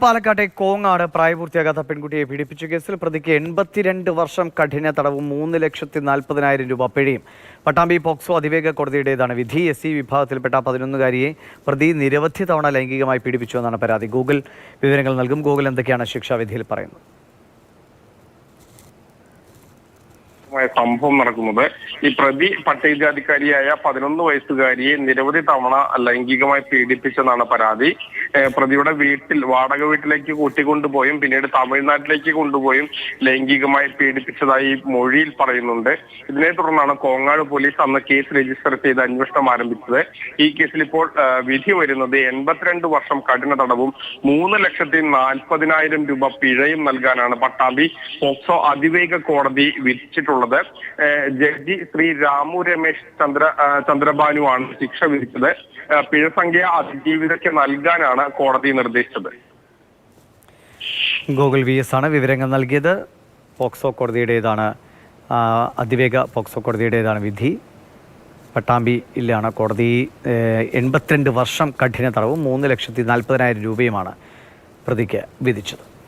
പാലക്കാട്ടെ കോങ്ങാട് പ്രായപൂർത്തിയാകാത്ത പെൺകുട്ടിയെ പീഡിപ്പിച്ച കേസിൽ പ്രതിക്ക് 82 വർഷം കഠിന തടവും 3,40,000 രൂപ പിഴയും. പട്ടാമ്പി പോക്സോ അതിവേഗ കോടതിയുടേതാണ് വിധി. SC വിഭാഗത്തിൽപ്പെട്ട 11-കാരിയെ പ്രതി നിരവധി തവണ ലൈംഗികമായി പീഡിപ്പിച്ചുവെന്നാണ് പരാതി. ഗൂഗിൾ വിവരങ്ങൾ നൽകും. ഗൂഗിൾ എന്തൊക്കെയാണ് ശിക്ഷാവിധിയിൽ പറയുന്നത്? സംഭവം നടക്കുന്നത് ഈ പ്രതി പട്ടികജാതിക്കാരിയായ 11 വയസ്സുകാരിയെ നിരവധി തവണ ലൈംഗികമായി പീഡിപ്പിച്ചെന്നാണ് പരാതി. പ്രതിയുടെ വാടക വീട്ടിലേക്ക് കൂട്ടിക്കൊണ്ടുപോയും പിന്നീട് തമിഴ്നാട്ടിലേക്ക് കൊണ്ടുപോയും ലൈംഗികമായി പീഡിപ്പിച്ചതായി മൊഴിയിൽ പറയുന്നുണ്ട്. ഇതിനെ തുടർന്നാണ് കോങ്ങാട് പോലീസ് അന്ന് കേസ് രജിസ്റ്റർ ചെയ്ത് അന്വേഷണം ആരംഭിച്ചത്. ഈ കേസിൽ ഇപ്പോൾ വിധി വരുന്നത് 82 വർഷം കഠിന തടവും 3,40,000 രൂപ പിഴയും നൽകാനാണ് പട്ടാമ്പി പോക്സോ അതിവേഗ കോടതി വിധിച്ചിട്ടുള്ളത്. ജഡ്ജി ശ്രീ രാമു രമേശ് ചന്ദ്രബാനുവാണ് ശിക്ഷ വിധിച്ചത്. പിഴ സംഖ്യ അതിജീവിതയ്ക്ക് നൽകാനാണ് കോടതി നിർദ്ദേശിച്ചത്. ഗൂഗിൾ VS ആണ് വിവരങ്ങൾ നൽകിയത്. പോക്സോ കോടതിയുടേതാണ് അതിവേഗ പോക്സോ കോടതിയുടേതാണ് വിധി. പട്ടാമ്പിയിലാണ് കോടതി 82 വർഷം കഠിന തടവും 3,40,000 രൂപയുമാണ് പ്രതിക്ക് വിധിച്ചത്.